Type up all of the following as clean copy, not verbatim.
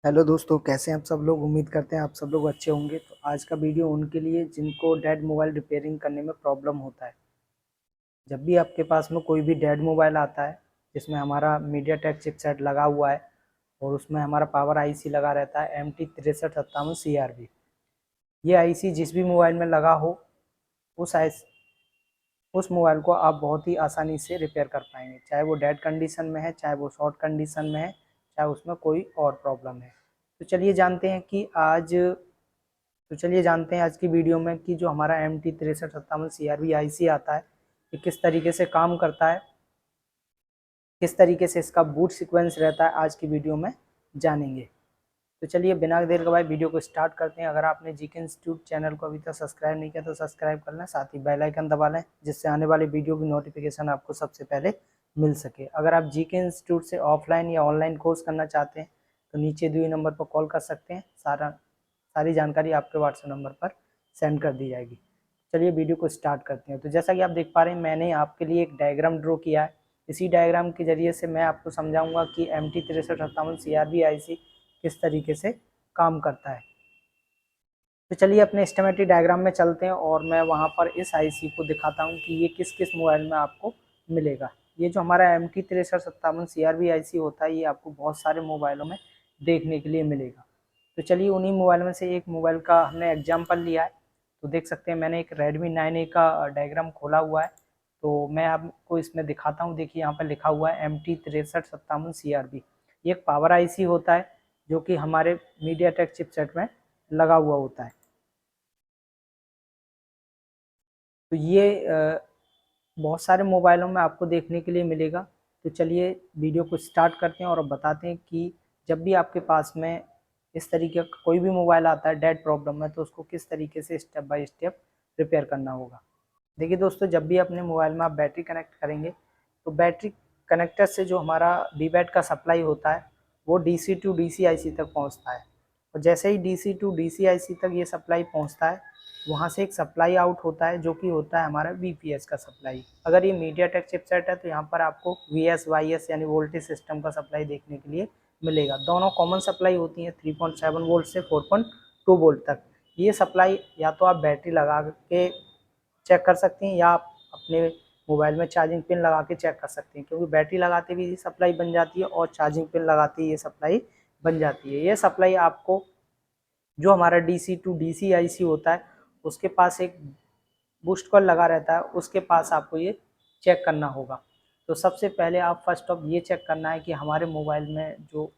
Hello दोस्तों, कैसे हैं आप सब लोग। उम्मीद करते हैं आप सब लोग अच्छे होंगे। तो आज का वीडियो उनके लिए जिनको डेड मोबाइल रिपेयरिंग करने में प्रॉब्लम होता है। जब भी आपके पास में कोई भी डेड मोबाइल आता है जिसमें हमारा मीडियाटेक चिपसेट लगा हुआ है और उसमें हमारा पावर आईसी लगा रहता है MT6357 CRV। ये आईसी जिस भी मोबाइल में लगा हो उस मोबाइल को आप बहुत ही आसानी से रिपेयर कर पाएंगे, चाहे वो डेड कंडीशन में है, चाहे वो शॉर्ट कंडीशन में है, चाहे उसमें कोई और प्रॉब्लम है। तो चलिए जानते हैं आज की वीडियो में कि जो हमारा MT6357 CRV आईसी आता है ये किस तरीके से काम करता है, किस तरीके से इसका बूट सीक्वेंस रहता है, आज की वीडियो में जानेंगे। तो चलिए बिना देर गवाए वीडियो को स्टार्ट करते हैं। अगर आपने जीके इंस्टीट्यूट चैनल को अभी तक सब्सक्राइब नहीं किया तो सब्सक्राइब कर लें, साथ ही बेल आइकन दबा लें जिससे आने वाली वीडियो की नोटिफिकेशन आपको सबसे पहले मिल सके। अगर आप जीके इंस्टीट्यूट से ऑफलाइन या ऑनलाइन कोर्स करना चाहते हैं तो नीचे दिए नंबर पर कॉल कर सकते हैं। सारी जानकारी आपके व्हाट्सएप नंबर पर सेंड कर दी जाएगी। चलिए वीडियो को स्टार्ट करते हैं। तो जैसा कि आप देख पा रहे हैं, मैंने आपके लिए एक डायग्राम ड्रॉ किया है। इसी डायग्राम के जरिए से मैं आपको समझाऊंगा कि MT6357 CRV आईसी किस तरीके से काम करता है। तो चलिए अपने स्कीमेटिक डायग्राम में चलते हैं और मैं वहां पर इस आईसी को दिखाता हूं कि ये किस किस मोबाइल में आपको मिलेगा। ये जो हमारा MT6357 CRV आईसी होता है ये आपको बहुत सारे मोबाइलों में देखने के लिए मिलेगा। तो चलिए उन्हीं मोबाइल में से एक मोबाइल का हमने एग्जाम्पल लिया है। तो देख सकते हैं मैंने एक Redmi 9A का डायग्राम खोला हुआ है। तो मैं आपको इसमें दिखाता हूँ। देखिए यहाँ पर लिखा हुआ है MT6357 CRV। ये एक पावर आईसी होता है जो कि हमारे मीडियाटेक चिपसेट में लगा हुआ होता है। तो ये बहुत सारे मोबाइलों में आपको देखने के लिए मिलेगा। तो चलिए वीडियो को स्टार्ट करते हैं और अब बताते हैं कि जब भी आपके पास में इस तरीके का कोई भी मोबाइल आता है डेड प्रॉब्लम में तो उसको किस तरीके से स्टेप बाय स्टेप रिपेयर करना होगा। देखिए दोस्तों, जब भी अपने मोबाइल में आप बैटरी कनेक्ट करेंगे तो बैटरी कनेक्टर से जो हमारा वीबैट का सप्लाई होता है वो DC टू DC आईसी तक पहुंचता है। और जैसे ही DC टू DC आईसी तक ये सप्लाई पहुंचता है वहाँ से एक सप्लाई आउट होता है जो कि होता है हमारा VPS का सप्लाई। अगर ये मीडियाटेक चिपसेट है तो यहाँ पर आपको VSYS यानी वोल्टेज सिस्टम का सप्लाई देखने के लिए मिलेगा। दोनों कॉमन सप्लाई होती है 3.7 वोल्ट से 4.2 वोल्ट तक। ये सप्लाई या तो आप बैटरी लगा के चेक कर सकते हैं या आप अपने मोबाइल में चार्जिंग पिन लगा के चेक कर सकते हैं, क्योंकि बैटरी लगाते भी ये सप्लाई बन जाती है और चार्जिंग पिन लगाते ही ये सप्लाई बन जाती है। ये सप्लाई आपको जो हमारा DC टू DC आईसी होता है उसके पास एक बूस्ट कॉइल लगा रहता है, उसके पास आपको ये चेक करना होगा। तो सबसे पहले आप फर्स्ट ऑफ ये चेक करना है कि हमारे मोबाइल में जो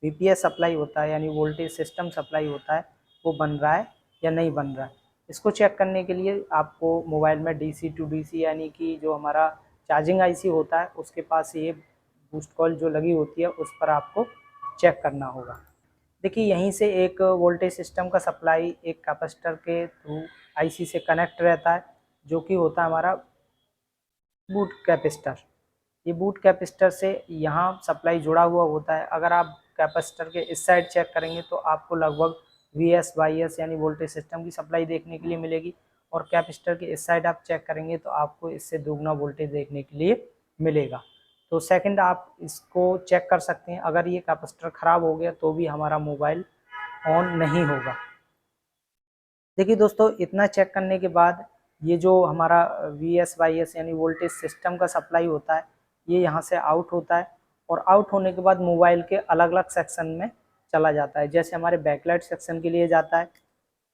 VPS सप्लाई होता है यानी वोल्टेज सिस्टम सप्लाई होता है वो बन रहा है या नहीं बन रहा है। इसको चेक करने के लिए आपको मोबाइल में DC टू DC यानी कि जो हमारा चार्जिंग आईसी होता है उसके पास ये बूस्ट कॉइल जो लगी होती है उस पर आपको चेक करना होगा। देखिए यहीं से एक वोल्टेज सिस्टम का सप्लाई एक कैपेसिटर के थ्रू आईसी से कनेक्ट रहता है जो कि होता है हमारा बूट कैपेसिटर। ये बूट कैपेसिटर से यहाँ सप्लाई जुड़ा हुआ होता है। अगर आप कैपेसिटर के इस साइड चेक करेंगे तो आपको लगभग VSYS यानी वोल्टेज सिस्टम की सप्लाई देखने के लिए मिलेगी, और कैपेसिटर के इस साइड आप चेक करेंगे तो आपको इससे दोगुना वोल्टेज देखने के लिए मिलेगा। तो सेकंड आप इसको चेक कर सकते हैं, अगर ये कैपेसिटर ख़राब हो गया तो भी हमारा मोबाइल ऑन नहीं होगा। देखिए दोस्तों, इतना चेक करने के बाद ये जो हमारा VSYS यानी वोल्टेज सिस्टम का सप्लाई होता है ये यहाँ से आउट होता है, और आउट होने के बाद मोबाइल के अलग अलग सेक्शन में चला जाता है। जैसे हमारे बैकलाइट सेक्शन के लिए जाता है,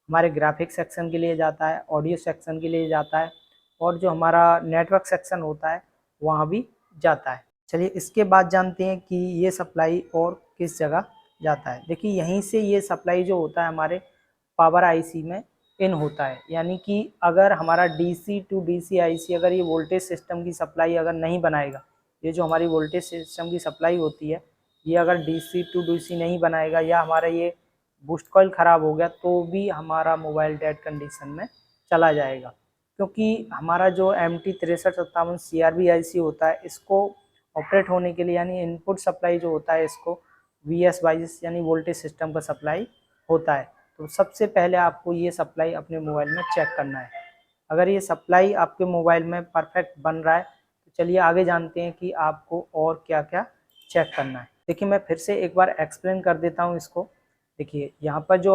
हमारे ग्राफिक सेक्शन के लिए जाता है, ऑडियो सेक्शन के लिए जाता है, और जो हमारा नेटवर्क सेक्शन होता है वहाँ भी जाता है। चलिए इसके बाद जानते हैं कि ये सप्लाई और किस जगह जाता है। देखिए यहीं से ये सप्लाई जो होता है हमारे पावर आईसी में इन होता है, यानी कि अगर हमारा DC टू DC आईसी अगर ये वोल्टेज सिस्टम की सप्लाई अगर नहीं बनाएगा, ये जो हमारी वोल्टेज सिस्टम की सप्लाई होती है ये अगर DC टू DC नहीं बनाएगा या हमारा ये बूस्ट कॉइल ख़राब हो गया तो भी हमारा मोबाइल डेड कंडीशन में चला जाएगा। क्योंकि हमारा जो MT6357 CRV आईसी होता है इसको ऑपरेट होने के लिए यानी इनपुट सप्लाई जो होता है इसको VSYS यानी वोल्टेज सिस्टम का सप्लाई होता है। तो सबसे पहले आपको ये सप्लाई अपने मोबाइल में चेक करना है। अगर ये सप्लाई आपके मोबाइल में परफेक्ट बन रहा है तो चलिए आगे जानते हैं कि आपको और क्या क्या चेक करना है। देखिए मैं फिर से एक बार एक्सप्लेन कर देता हूँ इसको। देखिए यहाँ पर जो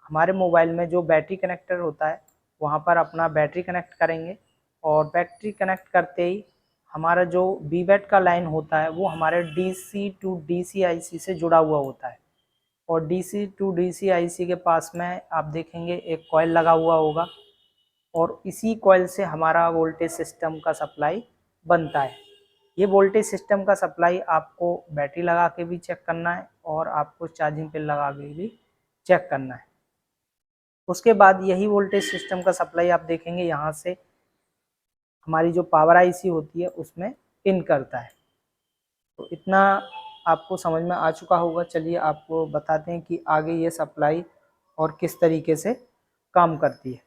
हमारे मोबाइल में जो बैटरी कनेक्टर होता है वहाँ पर अपना बैटरी कनेक्ट करेंगे, और बैटरी कनेक्ट करते ही हमारा जो वीबैट का लाइन होता है वो हमारे डीसी टू डीसी आईसी से जुड़ा हुआ होता है। और डीसी टू डीसी आईसी के पास में आप देखेंगे एक कॉइल लगा हुआ होगा, और इसी कॉइल से हमारा वोल्टेज सिस्टम का सप्लाई बनता है। ये वोल्टेज सिस्टम का सप्लाई आपको बैटरी लगा के भी चेक करना है और आपको चार्जिंग पिन लगा के भी चेक करना है। उसके बाद यही वोल्टेज सिस्टम का सप्लाई आप देखेंगे यहाँ से हमारी जो पावर आईसी होती है उसमें इन करता है। तो इतना आपको समझ में आ चुका होगा। चलिए आपको बताते हैं कि आगे ये सप्लाई और किस तरीके से काम करती है।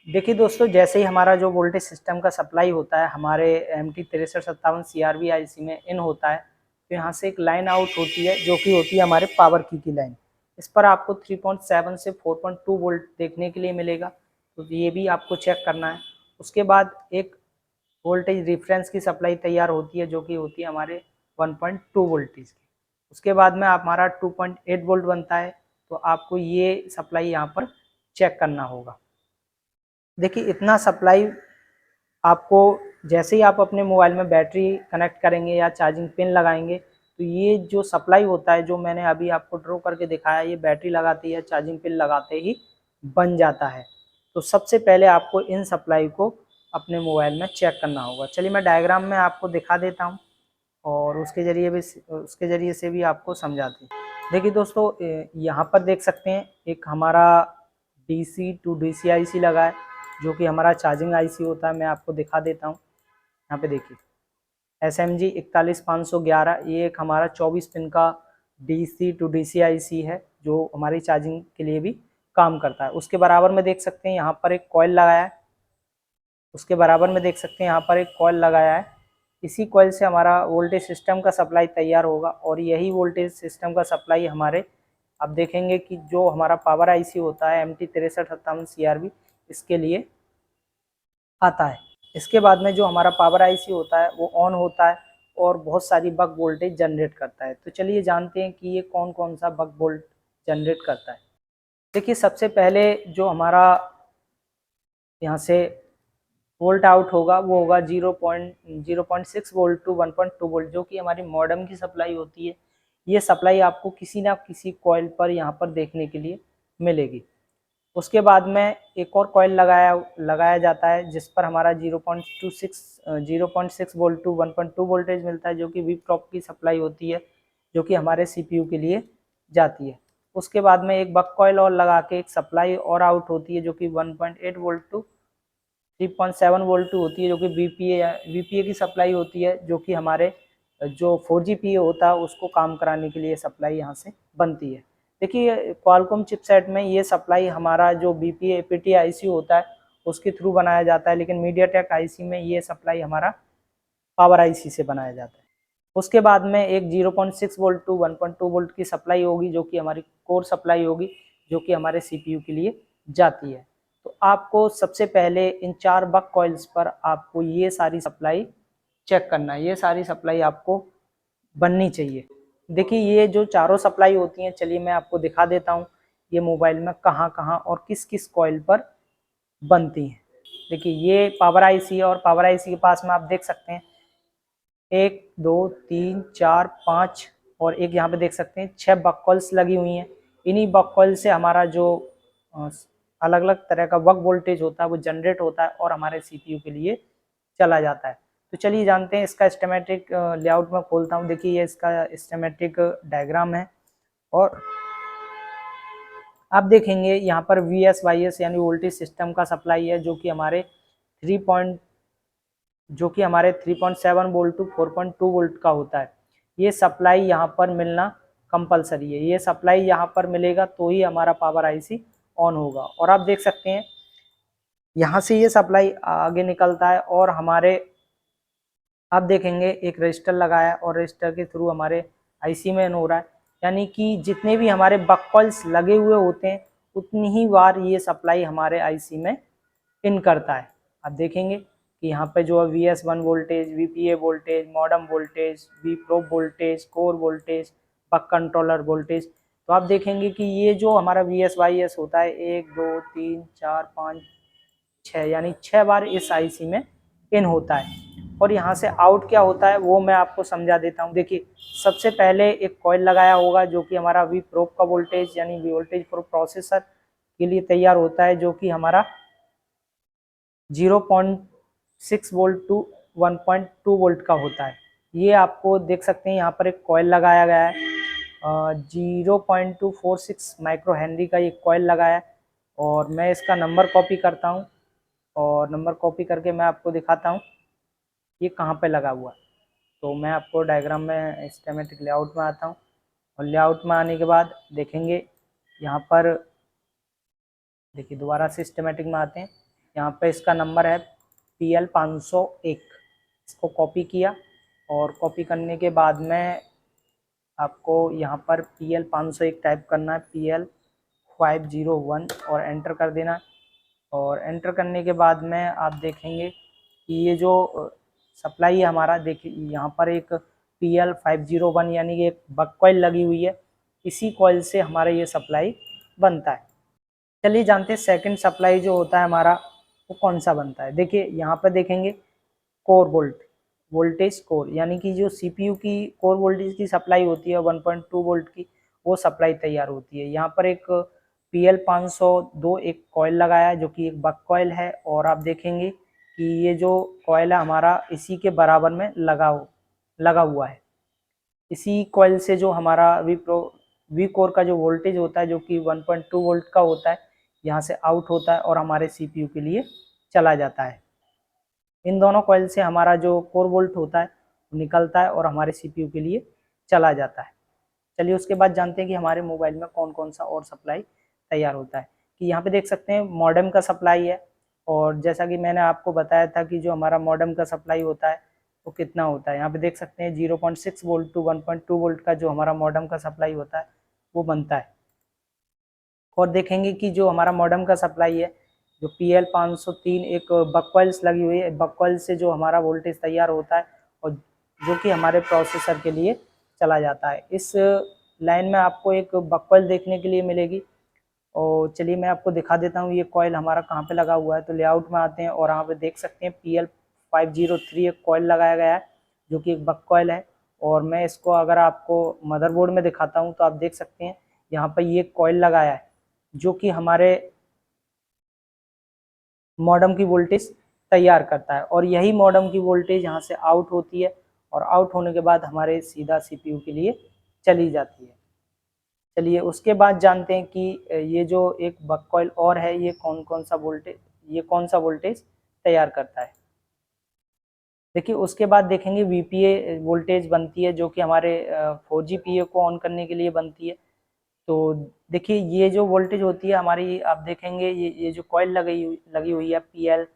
देखिए दोस्तों, जैसे ही हमारा जो वोल्टेज सिस्टम का सप्लाई होता है हमारे MT6357 CRV आईसी में इन होता है, तो यहाँ से एक लाइन आउट होती है जो कि होती है हमारे पावर की लाइन। इस पर आपको 3.7 से 4.2 वोल्ट देखने के लिए मिलेगा, तो ये भी आपको चेक करना है। उसके बाद एक वोल्टेज रेफरेंस की सप्लाई तैयार होती है जो कि होती है हमारे 1.2 वोल्टेज की। उसके बाद में हमारा 2.8 वोल्ट बनता है, तो आपको ये सप्लाई यहाँ पर चेक करना होगा। देखिए इतना सप्लाई आपको जैसे ही आप अपने मोबाइल में बैटरी कनेक्ट करेंगे या चार्जिंग पिन लगाएंगे, तो ये जो सप्लाई होता है जो मैंने अभी आपको ड्रॉ करके दिखाया, ये बैटरी लगाते ही या चार्जिंग पिन लगाते ही बन जाता है। तो सबसे पहले आपको इन सप्लाई को अपने मोबाइल में चेक करना होगा। चलिए मैं डायग्राम में आपको दिखा देता हूँ और उसके ज़रिए से भी आपको समझाते हैं। देखिए दोस्तों, यहाँ पर देख सकते हैं एक हमारा डीसी टू डीसी आईसी लगा है जो कि हमारा चार्जिंग आईसी होता है। मैं आपको दिखा देता हूँ। यहाँ पे देखिए SMG 41511, ये एक हमारा 24 पिन का डीसी टू डीसी आईसी है जो हमारी चार्जिंग के लिए भी काम करता है। उसके बराबर में देख सकते हैं यहाँ पर एक कॉइल लगाया है। उसके बराबर में देख सकते हैं यहाँ पर एक कॉइल लगाया है। इसी कॉइल से हमारा वोल्टेज सिस्टम का सप्लाई तैयार होगा, और यही वोल्टेज सिस्टम का सप्लाई हमारे आप देखेंगे कि जो हमारा पावर आईसी होता है MT6357 CRV, इसके लिए आता है। इसके बाद में जो हमारा पावर आईसी होता है वो ऑन होता है और बहुत सारी बक वोल्टेज जनरेट करता है। तो चलिए जानते हैं कि ये कौन कौन सा बक वोल्ट जनरेट करता है। देखिए सबसे पहले जो हमारा यहाँ से वोल्ट आउट होगा वो होगा 0.6 वोल्ट टू 1.2 वोल्ट, जो कि हमारी मॉडेम की सप्लाई होती है। ये सप्लाई आपको किसी ना किसी कॉइल पर यहाँ पर देखने के लिए मिलेगी। उसके बाद में एक और कॉइल लगाया जाता है जिस पर हमारा 0.6 वोल्ट टू 1.2 वोल्टेज मिलता है, जो कि वी प्रॉप की सप्लाई होती है जो कि हमारे CPU के लिए जाती है। उसके बाद में एक बक कॉइल और लगा के एक सप्लाई और आउट होती है जो कि 1.8 वोल्ट टू 3.7 वोल्ट टू होती है, जो कि VPA की सप्लाई होती है, जो कि हमारे जो 4G होता है उसको काम कराने के लिए सप्लाई यहाँ से बनती है। देखिए क्वालकॉम चिपसेट में ये सप्लाई हमारा जो BPA APT IC होता है उसके थ्रू बनाया जाता है, लेकिन मीडियाटेक IC में ये सप्लाई हमारा पावर IC से बनाया जाता है। उसके बाद में एक 0.6 वोल्ट टू 1.2 वोल्ट की सप्लाई होगी जो कि हमारी कोर सप्लाई होगी, जो कि हमारे CPU के लिए जाती है। तो आपको सबसे पहले इन 4 बक कॉइल्स पर आपको ये सारी सप्लाई चेक करना है। ये सारी सप्लाई आपको बननी चाहिए। देखिए ये जो चारों सप्लाई होती हैं, चलिए मैं आपको दिखा देता हूँ ये मोबाइल में कहाँ कहाँ और किस किस कॉइल पर बनती हैं। देखिए ये पावर आईसी है और पावर आईसी के पास में आप देख सकते हैं 1 2 3 4 5 और एक यहाँ पे देख सकते हैं 6 बक कॉइल्स लगी हुई हैं। इन्हीं बक कॉइल से हमारा जो अलग अलग तरह का बक वोल्टेज होता है वो जनरेट होता है और हमारे CPU के लिए चला जाता है। तो चलिए जानते हैं इसका स्कीमेटिक लेआउट में खोलता हूँ। देखिए ये इसका स्कीमेटिक डायग्राम है और आप देखेंगे यहाँ पर VSYS यानी वोल्टेज सिस्टम का सप्लाई है जो कि हमारे 3.7 वोल्ट टू 4.2 वोल्ट का होता है। ये सप्लाई यहाँ पर मिलना कंपलसरी है। ये सप्लाई यहाँ पर मिलेगा तो ही हमारा पावर आईसी ऑन होगा। और आप देख सकते हैं यहाँ से ये सप्लाई आगे निकलता है और हमारे आप देखेंगे एक रजिस्टर लगाया है और रजिस्टर के थ्रू हमारे आईसी में ऑन हो रहा है। यानी कि जितने भी हमारे बक कॉइल्स लगे हुए होते हैं उतनी ही बार ये सप्लाई हमारे आईसी में इन करता है। आप देखेंगे कि यहाँ पे जो है VS1 voltage, VPA voltage, modem voltage, V probe voltage, core voltage, buck controller voltage, तो आप देखेंगे कि ये जो हमारा VSYS होता है 1 2 3 4 5 6 यानी 6 बार इस आईसी में इन होता है। और यहाँ से आउट क्या होता है वो मैं आपको समझा देता हूँ। देखिए सबसे पहले एक कॉइल लगाया होगा जो कि हमारा वी प्रोब का वोल्टेज यानी वोल्टेज प्रोसेसर के लिए तैयार होता है, जो कि हमारा 0.6 वोल्ट टू 1.2 वोल्ट का होता है। ये आपको देख सकते हैं यहाँ पर एक कॉइल लगाया गया है 0.246 माइक्रो हेनरी का ये कॉइल लगाया है। और मैं इसका नंबर कॉपी करता हूँ और नंबर कॉपी करके मैं आपको दिखाता हूँ ये कहाँ पे लगा हुआ है। तो मैं आपको डायग्राम में स्कीमेटिक लेआउट में आता हूँ और लेआउट में आने के बाद देखेंगे यहाँ पर, देखिए दोबारा से स्कीमेटिक में आते हैं। यहाँ पे इसका नंबर है PL 501। इसको कॉपी किया और कॉपी करने के बाद में आपको यहाँ पर PL 501 टाइप करना है, PL 501 और एंटर कर देना। और एंटर करने के बाद में आप देखेंगे कि ये जो सप्लाई है हमारा, देखिए यहाँ पर एक PL 501 यानी कि एक बक कॉइल लगी हुई है। इसी कॉइल से हमारा ये सप्लाई बनता है। चलिए जानते हैं सेकंड सप्लाई जो होता है हमारा वो कौन सा बनता है। देखिए यहाँ पर देखेंगे कोर वोल्टेज कोर यानी कि जो CPU की कोर वोल्टेज की सप्लाई होती है 1.2 वोल्ट की, वो सप्लाई तैयार होती है। यहाँ पर एक PL 502 एक कॉइल लगाया है जो कि एक बक कॉइल है। और आप देखेंगे कि ये जो कॉइल है हमारा इसी के बराबर में लगा हुआ है। इसी कॉइल से जो हमारा वी कोर का जो वोल्टेज होता है जो कि 1.2 वोल्ट का होता है, यहाँ से आउट होता है और हमारे CPU के लिए चला जाता है। इन दोनों कॉइल से हमारा जो कोर वोल्ट होता है निकलता है और हमारे CPU के लिए चला जाता है। चलिए उसके बाद जानते हैं कि हमारे मोबाइल में कौन कौन सा और सप्लाई तैयार होता है। कि यहाँ पे देख सकते हैं मॉडेम का सप्लाई है। और जैसा कि मैंने आपको बताया था कि जो हमारा मॉडेम का सप्लाई होता है वो कितना होता है, यहाँ पे देख सकते हैं 0.6 वोल्ट टू 1.2 वोल्ट का जो हमारा मॉडेम का सप्लाई होता है वो बनता है। और देखेंगे कि जो हमारा मॉडेम का सप्लाई है जो PL 503 एक बक कॉइल्स लगी हुई है, बक कॉइल से जो हमारा वोल्टेज तैयार होता है और जो कि हमारे प्रोसेसर के लिए चला जाता है। इस लाइन में आपको एक बक कॉइल देखने के लिए मिलेगी। और चलिए मैं आपको दिखा देता हूँ ये कॉइल हमारा कहाँ पे लगा हुआ है। तो लेआउट में आते हैं और यहाँ पे देख सकते हैं PL 503 एक कॉइल लगाया गया है जो कि एक बक कॉइल है। और मैं इसको अगर आपको मदरबोर्ड में दिखाता हूँ तो आप देख सकते हैं यहाँ पर ये कॉइल लगाया है जो कि हमारे मॉडेम की वोल्टेज तैयार करता है। और यही मॉडेम की वोल्टेज यहाँ से आउट होती है और आउट होने के बाद हमारे सीधा CPU के लिए चली जाती है। चलिए उसके बाद जानते हैं कि ये जो एक बक कॉइल और है ये कौन सा वोल्टेज तैयार करता है। देखिए उसके बाद देखेंगे VPA वोल्टेज बनती है जो कि हमारे 4G PA को ऑन करने के लिए बनती है। तो देखिए ये जो वोल्टेज होती है हमारी, आप देखेंगे ये जो कॉइल लगी हुई है PL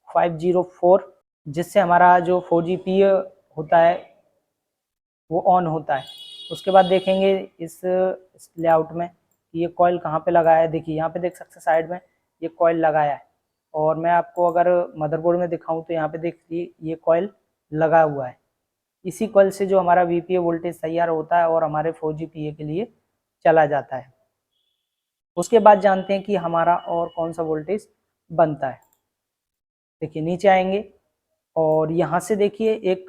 504, जिससे हमारा जो 4G PA होता है वो ऑन होता है। उसके बाद देखेंगे इस लेआउट में ये कॉइल कहाँ पे लगाया है। देखिए यहाँ पे देख सकते हैं साइड में ये कॉइल लगाया है। और मैं आपको अगर मदरबोर्ड में दिखाऊं तो यहाँ पे देखिए ये कॉइल लगा हुआ है। इसी कॉइल से जो हमारा VPA वोल्टेज तैयार होता है और हमारे 4G PA के लिए चला जाता है। उसके बाद जानते हैं कि हमारा और कौन सा वोल्टेज बनता है। देखिए नीचे आएंगे और यहाँ से देखिए एक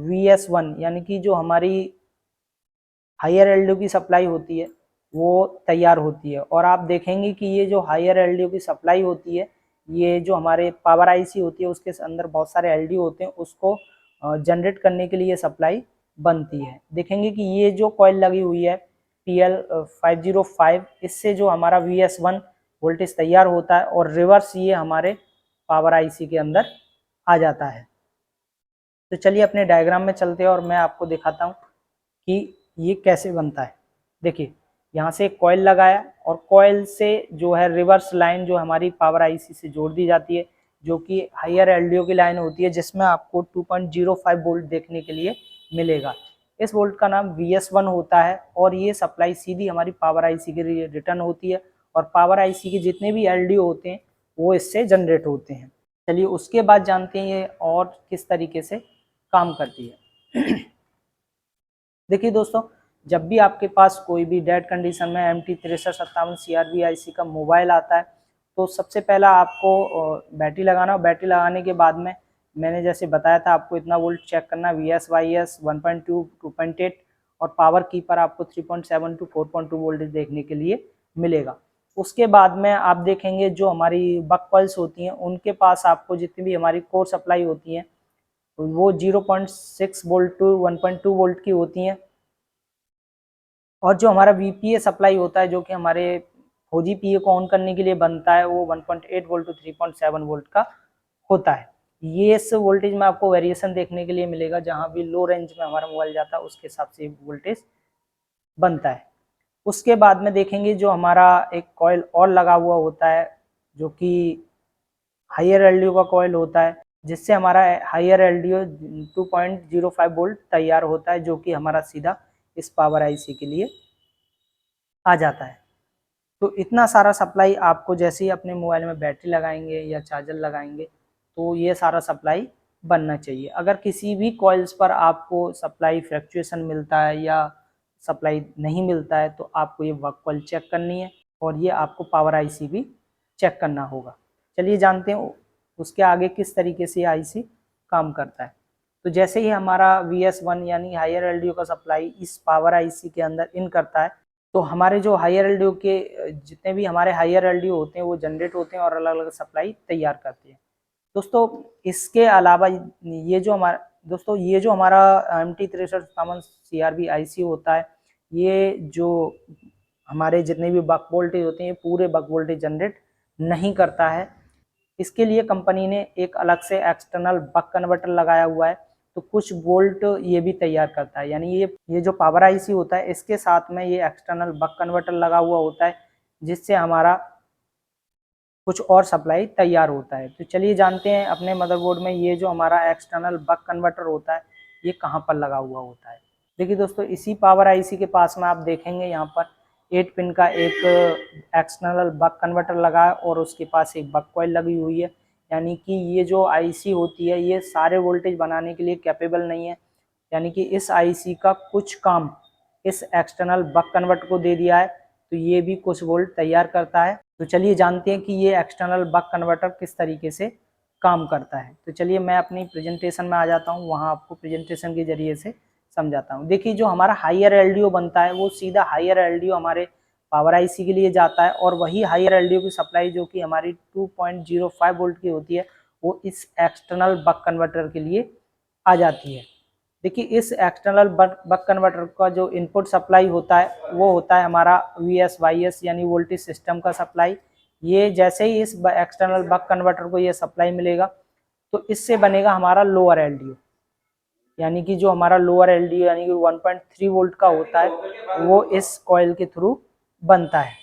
VS1 यानी कि जो हमारी हायर LDO की सप्लाई होती है वो तैयार होती है। और आप देखेंगे कि ये जो हायर LDO की सप्लाई होती है, ये जो हमारे पावर IC होती है उसके अंदर बहुत सारे LDO होते हैं, उसको जनरेट करने के लिए सप्लाई बनती है। देखेंगे कि ये जो कॉइल लगी हुई है PL 505, इससे जो हमारा VS1 वोल्टेज तैयार होता है और रिवर्स ये हमारे पावर IC के अंदर आ जाता है। तो चलिए अपने डायग्राम में चलते हैं और मैं आपको दिखाता हूँ कि ये कैसे बनता है। देखिए यहाँ से एक कॉइल लगाया और कॉइल से जो है रिवर्स लाइन जो हमारी पावर IC से जोड़ दी जाती है जो कि हायर LDO की लाइन होती है, जिसमें आपको 2.05 वोल्ट देखने के लिए मिलेगा। इस वोल्ट का नाम VS1 होता है और ये सप्लाई सीधी हमारी पावर IC के लिए रिटर्न होती है और पावर IC के जितने भी LDO होते हैं वो इससे जनरेट होते हैं। चलिए उसके बाद जानते हैं ये और किस तरीके से काम करती है। देखिए दोस्तों जब भी आपके पास कोई भी डेड कंडीशन में MT6357 CRB IC का मोबाइल आता है तो सबसे पहला आपको बैटरी लगाना, और बैटरी लगाने के बाद में मैंने जैसे बताया था आपको इतना वोल्ट चेक करना, VSYS 1.2 2.8 और पावर की पर आपको 3.7 टू 4.2 वोल्टेज देखने के लिए मिलेगा। उसके बाद में आप देखेंगे जो हमारी बक कॉइल्स होती हैं उनके पास आपको जितनी भी हमारी कोर सप्लाई होती हैं वो 0.6 वोल्ट टू 1.2 वोल्ट की होती हैं, और जो हमारा VPA सप्लाई होता है जो कि हमारे 4G PA को ऑन करने के लिए बनता है वो 1.8 वोल्ट टू 3.7 वोल्ट का होता है। ये इस वोल्टेज में आपको वेरिएशन देखने के लिए मिलेगा, जहाँ भी लो रेंज में हमारा मोबाइल जाता है उसके हिसाब से वोल्टेज बनता है। उसके बाद में देखेंगे जो हमारा एक कॉइल और लगा हुआ होता है जो कि हायर LDO का कॉइल होता है, जिससे हमारा हायर LDO 2.05 वोल्ट तैयार होता है, जो कि हमारा सीधा इस पावर IC के लिए आ जाता है। तो इतना सारा सप्लाई आपको जैसे ही अपने मोबाइल में बैटरी लगाएंगे या चार्जर लगाएंगे तो ये सारा सप्लाई बनना चाहिए। अगर किसी भी कॉइल्स पर आपको सप्लाई फ्लक्चुएशन मिलता है या सप्लाई नहीं मिलता है तो आपको ये वर्क कॉइल चेक करनी है, और ये आपको पावर IC भी चेक करना होगा। चलिए जानते हैं उसके आगे किस तरीके से IC काम करता है। तो जैसे ही हमारा VS1 यानी हायर LDO का सप्लाई इस पावर IC के अंदर इन करता है तो हमारे जो हायर LDO के जितने भी हमारे हायर LDO होते हैं वो जनरेट होते हैं और अलग अलग सप्लाई तैयार करते हैं। दोस्तों इसके अलावा ये जो हमारा MT6357 CRB IC होता है, ये जो हमारे जितने भी बक वोल्टेज होते हैं ये पूरे बक वोल्टेज जनरेट नहीं करता है। इसके लिए कंपनी ने एक अलग से एक्सटर्नल बक कन्वर्टर लगाया हुआ है, तो कुछ वोल्ट ये भी तैयार करता है। यानी ये जो पावर IC होता है इसके साथ में ये एक्सटर्नल बक कन्वर्टर लगा हुआ होता है, जिससे हमारा कुछ और सप्लाई तैयार होता है। तो चलिए जानते हैं अपने मदरबोर्ड में ये जो हमारा एक्सटर्नल बक कन्वर्टर होता है ये कहाँ पर लगा हुआ होता है। देखिए दोस्तों, इसी पावर IC के पास में आप देखेंगे यहाँ पर 8 पिन का एक एक्सटर्नल बक कन्वर्टर लगा है और उसके पास एक बक कॉइल लगी हुई है। यानी कि ये जो IC होती है ये सारे वोल्टेज बनाने के लिए कैपेबल नहीं है, यानी कि इस IC का कुछ काम इस एक्सटर्नल बक कन्वर्टर को दे दिया है तो ये भी कुछ वोल्ट तैयार करता है। तो चलिए जानते हैं कि ये एक्सटर्नल बक कन्वर्टर किस तरीके से काम करता है। तो चलिए मैं अपनी प्रेजेंटेशन में आ जाता हूँ, वहाँ आपको प्रेजेंटेशन के जरिए से समझाता हूँ। देखिए जो हमारा हायर LDO बनता है वो सीधा हायर LDO हमारे पावर IC के लिए जाता है, और वही हायर LDO की सप्लाई जो कि हमारी 2.05 वोल्ट की होती है वो इस एक्सटर्नल बक कन्वर्टर के लिए आ जाती है। देखिए इस एक्सटर्नल बक कन्वर्टर का जो इनपुट सप्लाई होता है वो होता है हमारा VSYS यानी वोल्टेज सिस्टम का सप्लाई। ये जैसे ही इस एक्सटर्नल बक कन्वर्टर को ये सप्लाई मिलेगा तो इससे बनेगा हमारा लोअर LDO, यानी कि जो हमारा लोअर LDO यानी कि 1.3 वोल्ट का होता है वो इस कॉइल के थ्रू बनता है।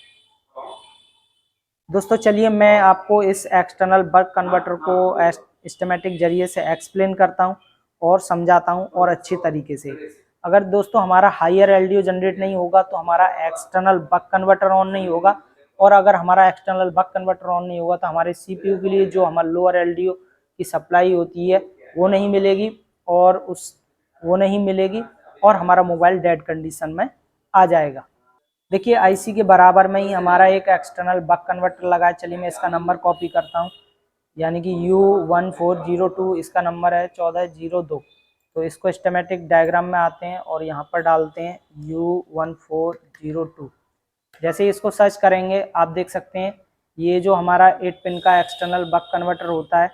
दोस्तों चलिए मैं आपको इस एक्सटर्नल बक कन्वर्टर को सिस्टमैटिक जरिए से एक्सप्लेन करता हूँ और समझाता हूँ और अच्छी तरीके से। अगर दोस्तों हमारा हायर LDO जनरेट नहीं होगा तो हमारा एक्सटर्नल बक कन्वर्टर ऑन नहीं होगा, और अगर हमारा एक्सटर्नल बक कन्वर्टर ऑन नहीं होगा तो हमारे CPU के लिए जो हमारा लोअर LDO की सप्लाई होती है वो नहीं मिलेगी, और हमारा मोबाइल डेड कंडीशन में आ जाएगा। देखिए IC के बराबर में ही हमारा एक एक्सटर्नल बक कन्वर्टर लगा है। चलिए मैं इसका नंबर कॉपी करता हूँ, यानी कि U1402 इसका नंबर है 1402। तो इसको स्कीमेटिक डायग्राम में आते हैं और यहाँ पर डालते हैं U1402। जैसे ही इसको सर्च करेंगे आप देख सकते हैं ये जो हमारा 8 पिन का एक्सटर्नल बक कन्वर्टर होता है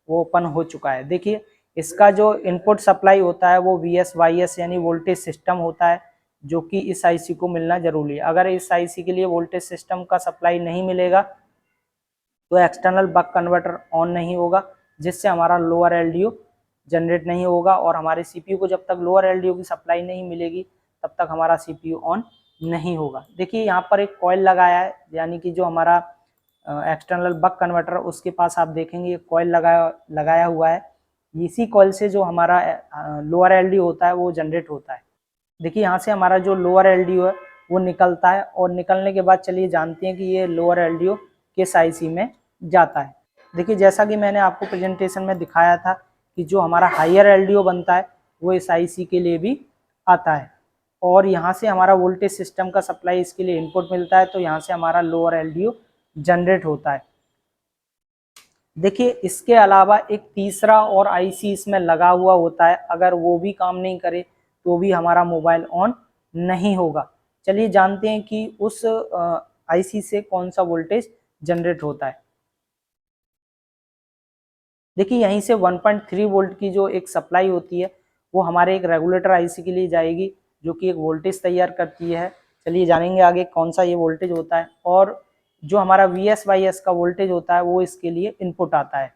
वो ओपन हो चुका है। देखिए इसका जो इनपुट सप्लाई होता है वो VSYS यानी वोल्टेज सिस्टम होता है, जो कि इस IC को मिलना जरूरी है। अगर इस IC के लिए वोल्टेज सिस्टम का सप्लाई नहीं मिलेगा तो एक्सटर्नल बक कन्वर्टर ऑन नहीं होगा, जिससे हमारा लोअर LDO जनरेट नहीं होगा, और हमारे CPU को जब तक लोअर LDO की सप्लाई नहीं मिलेगी तब तक हमारा CPU ऑन नहीं होगा। देखिए यहाँ पर एक कॉइल लगाया है, यानी कि जो हमारा एक्सटर्नल बक कन्वर्टर उसके पास आप देखेंगे कॉइल लगाया हुआ है। इसी कॉइल से जो हमारा लोअर LDO होता है वो जनरेट होता है। देखिए यहाँ से हमारा जो लोअर LDO है वो निकलता है, और निकलने के बाद चलिए जानते हैं कि ये लोअर LDO किस IC में जाता है। देखिए जैसा कि मैंने आपको प्रेजेंटेशन में दिखाया था कि जो हमारा हायर LDO बनता है वो इस IC के लिए भी आता है। और यहाँ से हमारा वोल्टेज सिस्टम का सप्लाई इसके लिए इनपुट मिलता है, तो यहाँ से हमारा लोअर एलडीओ जनरेट होता है। देखिए इसके अलावा एक तीसरा और आईसी इसमें लगा हुआ होता है, अगर वो भी काम नहीं करे तो भी हमारा मोबाइल ऑन नहीं होगा। चलिए जानते हैं कि उस आईसी से कौन सा वोल्टेज जनरेट होता है। देखिए यहीं से 1.3 वोल्ट की जो एक सप्लाई होती है वो हमारे एक रेगुलेटर आईसी के लिए जाएगी, जो कि एक वोल्टेज तैयार करती है। चलिए जानेंगे आगे कौन सा ये वोल्टेज होता है, और जो हमारा VS/S का वोल्टेज होता है वो इसके लिए इनपुट आता है।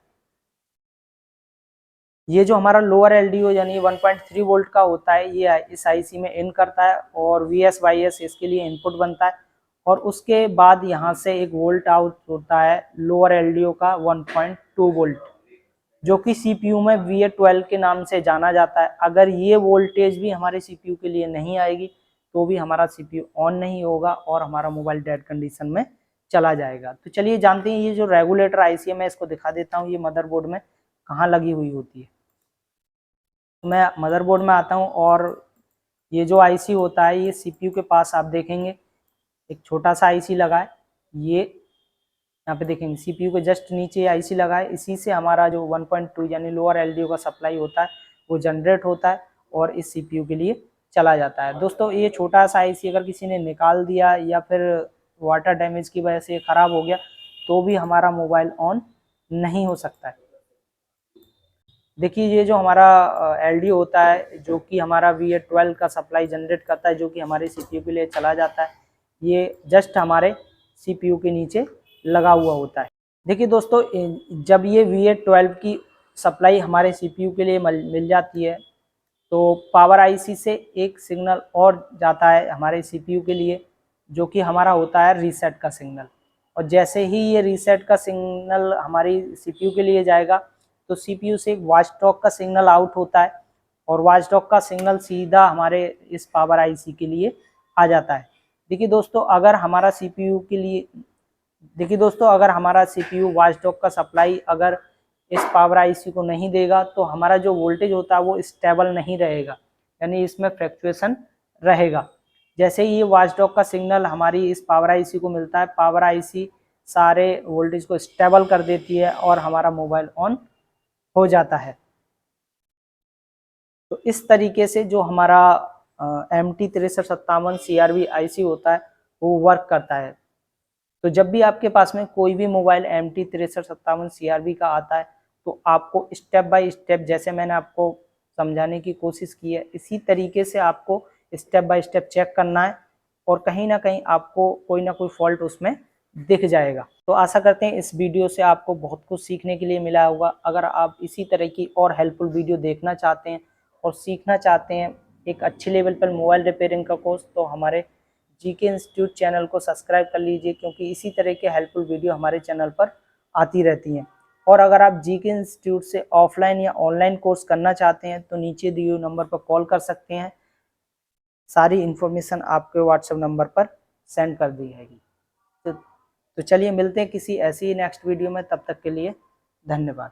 ये जो हमारा लोअर एलडीओ यानी 1.3 वोल्ट का होता है, ये इस आईसी में इन करता है और VS/S इसके लिए इनपुट बनता है। और उसके बाद यहाँ से एक वोल्ट आउट होता है लोअर एलडीओ का 1.2 वोल्ट, जो कि सीपीयू में VA12 के नाम से जाना जाता है। अगर ये वोल्टेज भी हमारे सीपीयू के लिए नहीं आएगी तो भी हमारा सीपीयू ऑन नहीं होगा और हमारा मोबाइल डेड कंडीशन में चला जाएगा। तो चलिए जानते हैं ये जो रेगुलेटर आईसी है, मैं इसको दिखा देता हूँ ये मदरबोर्ड में कहाँ लगी हुई होती है। तो मैं मदरबोर्ड में आता हूँ और ये जो आईसी होता है ये सीपीयू के पास आप देखेंगे एक छोटा सा आईसी लगा है। ये यहाँ पे देखेंगे सीपीयू के जस्ट नीचे आईसी लगा है, इसी से हमारा जो 1.2 यानी लोअर एलडीओ का सप्लाई होता है वो जनरेट होता है और इस सीपीयू के लिए चला जाता है। दोस्तों ये छोटा सा आईसी अगर किसी ने निकाल दिया या फिर वाटर डैमेज की वजह से ख़राब हो गया तो भी हमारा मोबाइल ऑन नहीं हो सकता है। देखिए ये जो हमारा एलडीओ होता है जो कि हमारा VA12 का सप्लाई जनरेट करता है, जो कि हमारे सीपीयू के लिए चला जाता है, ये जस्ट हमारे सीपीयू के नीचे लगा हुआ होता है। देखिए दोस्तों जब ये VA12 की सप्लाई हमारे सीपीयू के लिए मिल जाती है तो पावर आईसी से एक सिग्नल और जाता है हमारे सीपीयू के लिए, जो कि हमारा होता है रीसेट का सिग्नल। और जैसे ही ये रीसेट का सिग्नल हमारी सीपीयू के लिए जाएगा तो सीपीयू से एक वॉचडॉग का सिग्नल आउट होता है और वॉचडॉग का सिग्नल सीधा हमारे इस पावर आईसी के लिए आ जाता है। देखिए दोस्तों अगर हमारा सीपीयू वॉचडॉग का सप्लाई अगर इस पावर आईसी को नहीं देगा तो हमारा जो वोल्टेज होता है वो स्टेबल नहीं रहेगा, यानी इसमें फ्लक्चुएशन रहेगा। जैसे ही ये वॉचडॉग का सिग्नल हमारी इस पावर आईसी को मिलता है, पावर आईसी सारे वोल्टेज को स्टेबल कर देती है और हमारा मोबाइल ऑन हो जाता है। तो इस तरीके से जो हमारा MT6357 CRV आईसी होता है वो वर्क करता है। तो जब भी आपके पास में कोई भी मोबाइल MT6357 CRV का आता है तो आपको स्टेप बाय स्टेप, जैसे मैंने आपको समझाने की कोशिश की है, इसी तरीके से आपको स्टेप बाय स्टेप चेक करना है और कहीं ना कहीं आपको कोई ना कोई फॉल्ट उसमें दिख जाएगा। तो आशा करते हैं इस वीडियो से आपको बहुत कुछ सीखने के लिए मिला होगा। अगर आप इसी तरह की और हेल्पफुल वीडियो देखना चाहते हैं और सीखना चाहते हैं एक अच्छे लेवल पर मोबाइल रिपेयरिंग का कोर्स, तो हमारे जीके इंस्टीट्यूट चैनल को सब्सक्राइब कर लीजिए, क्योंकि इसी तरह के हेल्पफुल वीडियो हमारे चैनल पर आती रहती हैं। और अगर आप जीके इंस्टीट्यूट से ऑफलाइन या ऑनलाइन कोर्स करना चाहते हैं तो नीचे दिए हुए नंबर पर कॉल कर सकते हैं, सारी इन्फॉर्मेशन आपके व्हाट्सएप नंबर पर सेंड कर दी जाएगी। तो चलिए मिलते हैं किसी ऐसी नेक्स्ट वीडियो में, तब तक के लिए धन्यवाद।